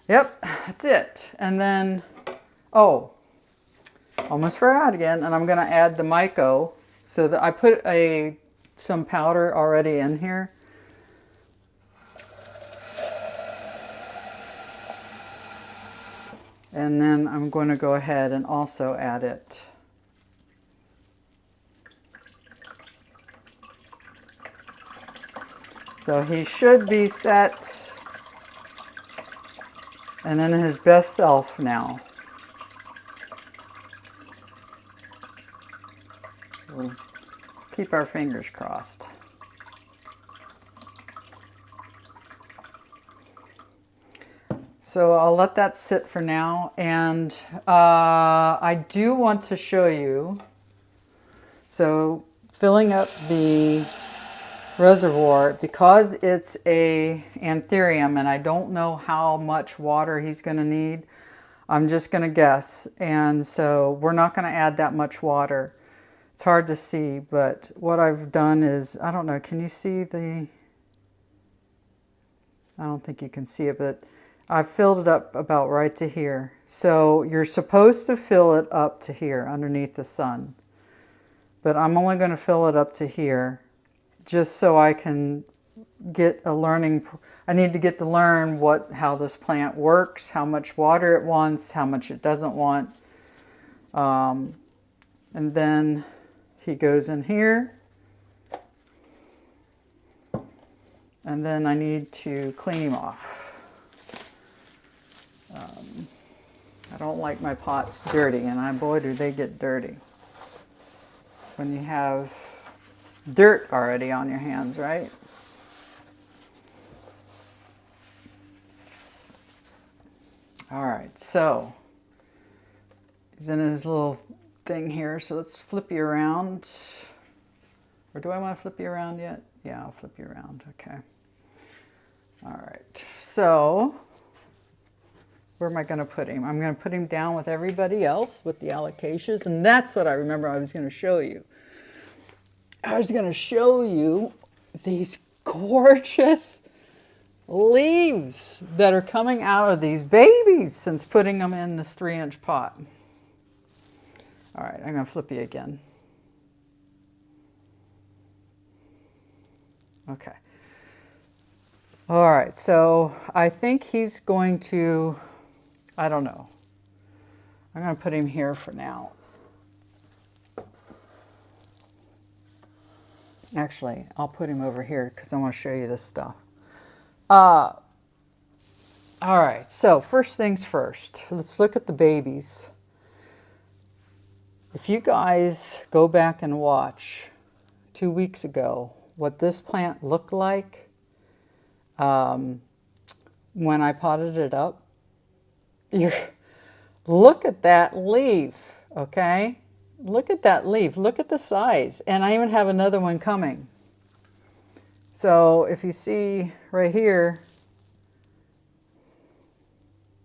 Yep, that's it. And then, oh, almost forgot again, and I'm going to add the Myco. So that I put some powder already in here. And then I'm going to go ahead and also add it. So he should be set and in his best self now. We'll keep our fingers crossed. So I'll let that sit for now, and I do want to show you, so filling up the reservoir, because it's a anthurium and I don't know how much water he's going to need, I'm just going to guess, and so we're not going to add that much water. It's hard to see, but what I've done is, I don't know, can you see the, I don't think you can see it, but I've filled it up about right to here. So you're supposed to fill it up to here underneath the sun, but I'm only going to fill it up to here, just so I can get a learning. I need to get to learn how this plant works, how much water it wants, how much it doesn't want. And then he goes in here. And then I need to clean him off. I don't like my pots dirty, and boy, do they get dirty when you have dirt already on your hands, right? All right, so he's in his little thing here, so let's flip you around. Or do I want to flip you around yet? Yeah, I'll flip you around, okay. All right, so where am I going to put him? I'm going to put him down with everybody else with the Alocasias, and that's what I remember I was going to show you. I was going to show you these gorgeous leaves that are coming out of these babies since putting them in this 3-inch pot. All right, I'm going to flip you again. Okay. All right, so I think he's going to, I don't know. I'm going to put him here for now. Actually, I'll put him over here because I want to show you this stuff. All right, so first things first, let's look at the babies. If you guys go back and watch 2 weeks ago what this plant looked like when I potted it up, look at that leaf, okay? Look at that leaf, look at the size, and I even have another one coming. So if you see right here,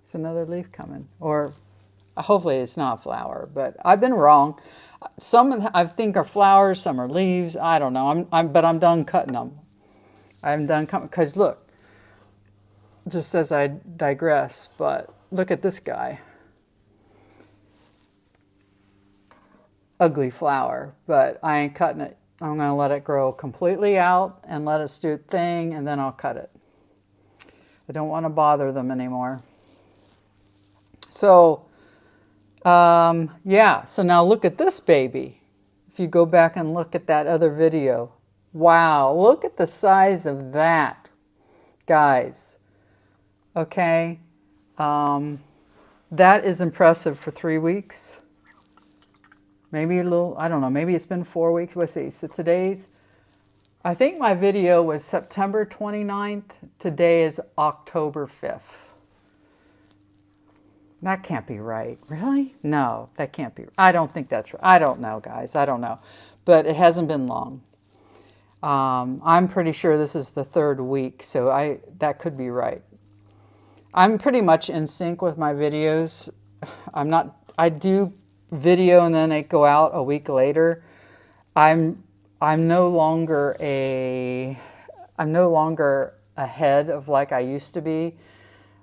it's another leaf coming, or hopefully it's not a flower, but I've been wrong. Some of them, I think are flowers, some are leaves. I don't know. But I'm done cutting them. I'm done cutting because look, just as I digress, but look at this guy. Ugly flower, but I ain't cutting it. I'm going to let it grow completely out and let it do its thing, and then I'll cut it. I don't want to bother them anymore. So, yeah, so now look at this baby. If you go back and look at that other video. Wow, look at the size of that, guys. Okay, that is impressive for 3 weeks. Maybe a little, I don't know, maybe it's been 4 weeks. Let's see, so I think my video was September 29th. Today is October 5th. That can't be right. Really? No, that can't be. I don't think that's right. I don't know, guys. I don't know. But it hasn't been long. I'm pretty sure this is the 3rd week, so that could be right. I'm pretty much in sync with my videos. I do video and then they go out a week later. I'm no longer ahead of like I used to be.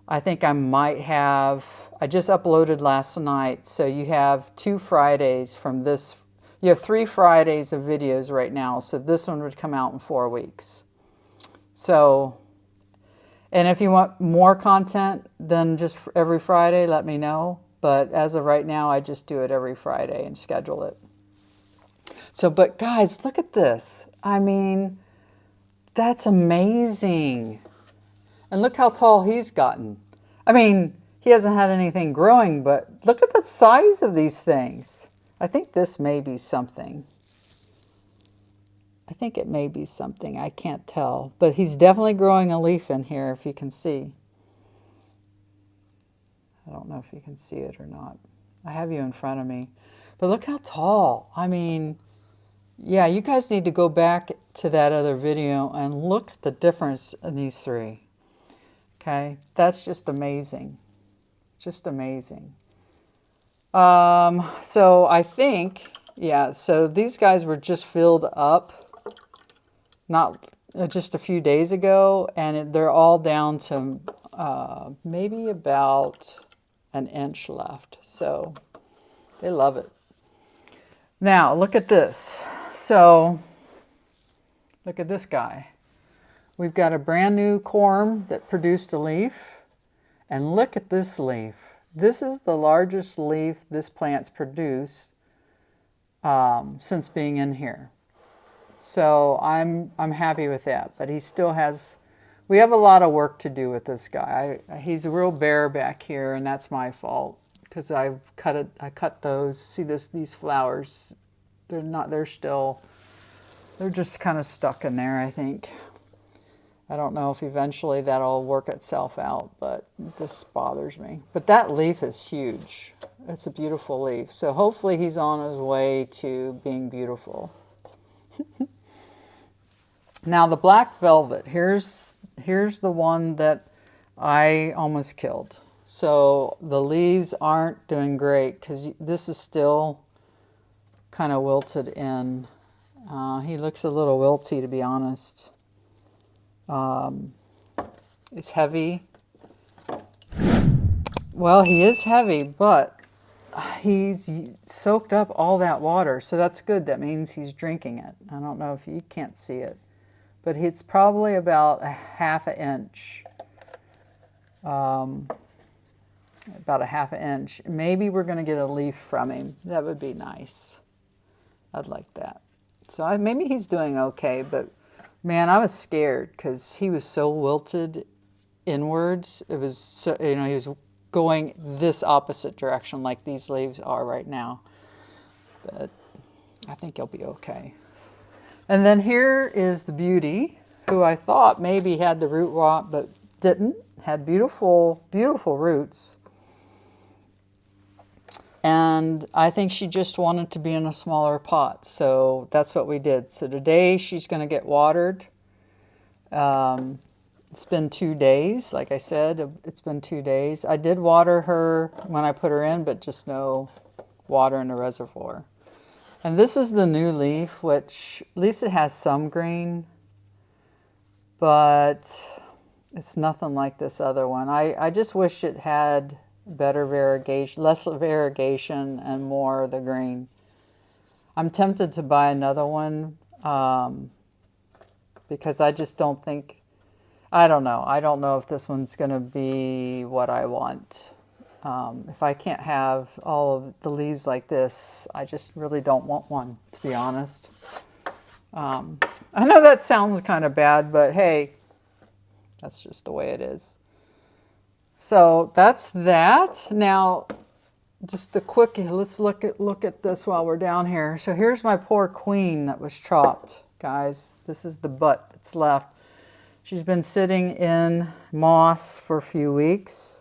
I think I just uploaded last night, so you have 2 Fridays from this. You have 3 Fridays of videos right now, so this one would come out in 4 weeks. So, and if you want more content than just every Friday, let me know. But as of right now, I just do it every Friday and schedule it. So, but guys, look at this. I mean, that's amazing. And look how tall he's gotten. I mean, he hasn't had anything growing, but look at the size of these things. I think this may be something. I think it may be something. I can't tell. But he's definitely growing a leaf in here, if you can see. I don't know if you can see it or not. I have you in front of me. But look how tall. I mean, yeah, you guys need to go back to that other video and look at the difference in these 3. Okay, that's just amazing. Just amazing. So I think, yeah, so these guys were just filled up, not just a few days ago, and they're all down to maybe about an inch left. So they love it. Now look at this. So look at this guy. We've got a brand new corm that produced a leaf, and look at this leaf. This is the largest leaf this plant's produced since being in here. So I'm happy with that, but he still has We have a lot of work to do with this guy. He's a real bare back here, and that's my fault because I cut those. See these flowers? They're not. They're just kind of stuck in there, I think. I don't know if eventually that'll work itself out, but this bothers me. But that leaf is huge. It's a beautiful leaf. So hopefully he's on his way to being beautiful. Now the black velvet, here's the one that I almost killed. So the leaves aren't doing great because this is still kind of wilted in. He looks a little wilty, to be honest. It's heavy. Well, he is heavy, but he's soaked up all that water, so that's good. That means he's drinking it. I don't know if you can't see it, but it's probably about a half an inch. About a half an inch. Maybe we're going to get a leaf from him. That would be nice. I'd like that. So maybe he's doing okay, but man, I was scared because he was so wilted inwards. It was so, he was going this opposite direction like these leaves are right now. But I think he'll be okay. And then here is the beauty, who I thought maybe had the root rot, but didn't. Had beautiful, beautiful roots. And I think she just wanted to be in a smaller pot, so that's what we did. So today she's going to get watered. It's been 2 days, like I said, it's been 2 days. I did water her when I put her in, but just no water in the reservoir. And this is the new leaf, which at least it has some green, but it's nothing like this other one. I just wish it had better variegation, less variegation, and more of the green. I'm tempted to buy another one because I just don't think, I don't know. I don't know if this one's going to be what I want. If I can't have all of the leaves like this, I just really don't want one, to be honest. I know that sounds kind of bad, but hey, that's just the way it is. So that's that. Now, just a quick, let's look at this while we're down here. So here's my poor queen that was chopped, guys. This is the butt that's left. She's been sitting in moss for a few weeks.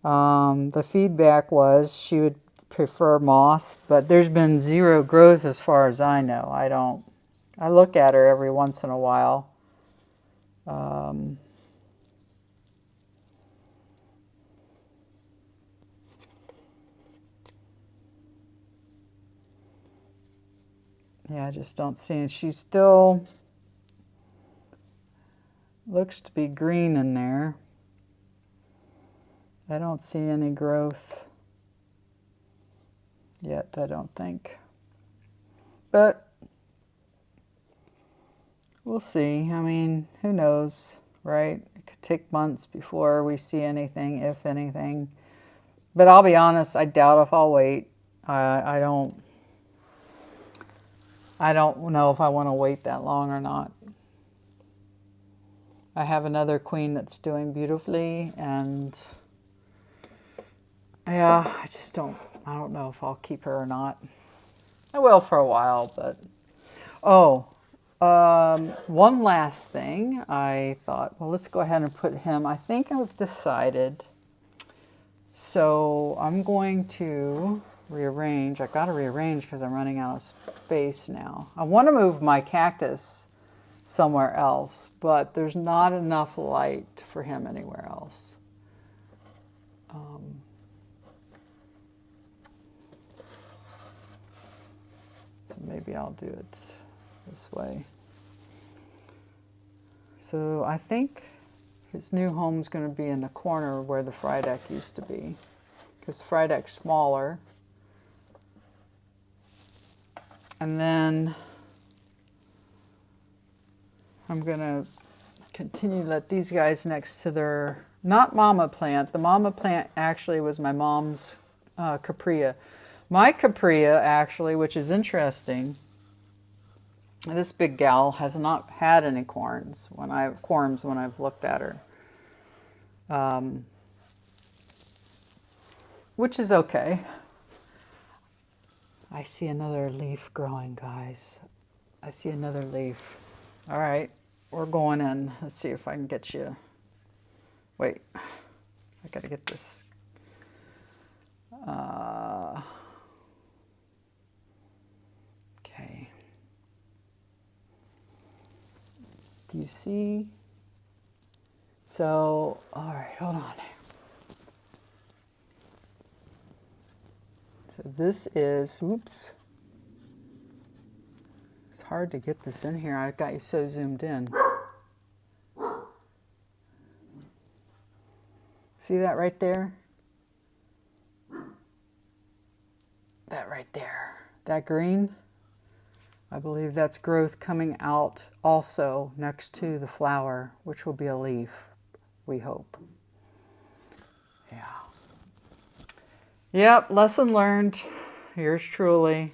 The feedback was she would prefer moss, but there's been zero growth as far as I know. I look at her every once in a while. Yeah, I just don't see it. She still looks to be green in there. I don't see any growth yet, I don't think. But we'll see. I mean, who knows, right? It could take months before we see anything, if anything. But I'll be honest, I doubt if I'll wait. I don't know if I want to wait that long or not. I have another queen that's doing beautifully, and yeah, I don't know if I'll keep her or not. I will for a while, but one last thing. I thought, well, let's go ahead and put him. I think I've decided. So I'm going to rearrange. I got to rearrange because I'm running out of space now. I want to move my cactus somewhere else, but there's not enough light for him anywhere else. So maybe I'll do it this way. So I think his new home's going to be in the corner where the fry deck used to be, because the fry deck's smaller. And then I'm going to continue to let these guys next to their, not mama plant. The mama plant actually was my mom's caprea. My caprea actually, which is interesting, This big gal has not had any corms when I've looked at her, which is okay. I see another leaf growing, guys. I see another leaf. All right, we're going in. Let's see if I can get you. Wait, I gotta get this. Okay. Do you see? So, all right, hold on. So this is, oops. It's hard to get this in here. I got you so zoomed in. See that right there? That right there. That green? I believe that's growth coming out also next to the flower, which will be a leaf, we hope. Yeah. Yep, lesson learned. Yours truly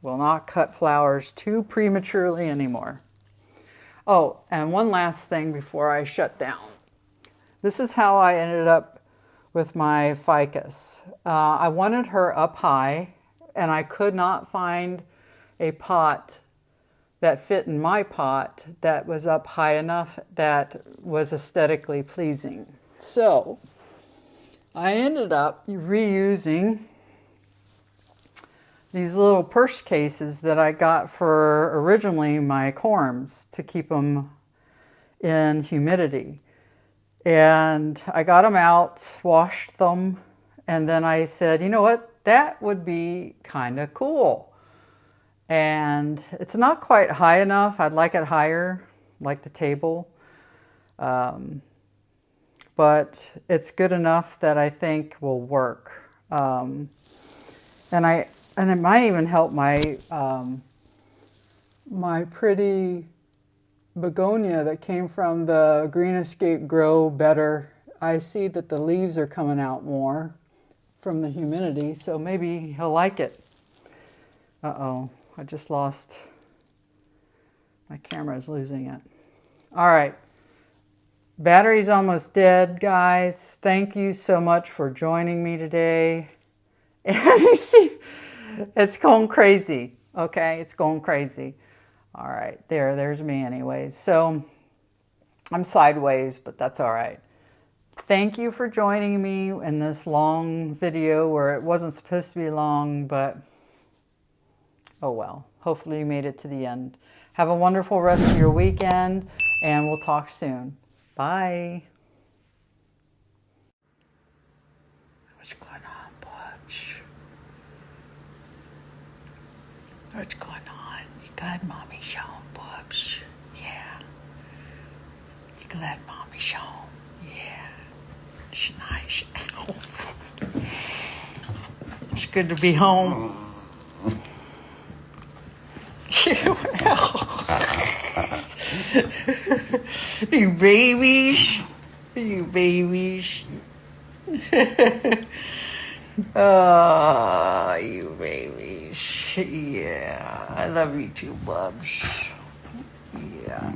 will not cut flowers too prematurely anymore. Oh, and one last thing before I shut down. This is how I ended up with my ficus. I wanted her up high, and I could not find a pot that fit in my pot that was up high enough that was aesthetically pleasing. So I ended up reusing these little purse cases that I got for originally my corms to keep them in humidity. And I got them out, washed them, and then I said, you know what, that would be kind of cool. And it's not quite high enough. I'd like it higher, like the table. But it's good enough that I think will work. And it might even help my my pretty begonia that came from the Green Escape grow better. I see that the leaves are coming out more from the humidity, so maybe he'll like it. Uh-oh, I just lost, my camera is losing it. All right, battery's almost dead, guys. Thank you so much for joining me today. And you see, it's going crazy, okay? It's going crazy. All right, there's me anyways. So I'm sideways, but that's all right. Thank you for joining me in this long video where it wasn't supposed to be long, but oh well. Hopefully you made it to the end. Have a wonderful rest of your weekend, and we'll talk soon. Bye. What's going on, Butch? What's going on? You glad Mommy's home, Bubs? Yeah. You glad Mommy's home? Yeah. It's nice. Ow. It's good to be home. You babies. You babies. Oh, you babies. Yeah, I love you too, Bubs. Yeah.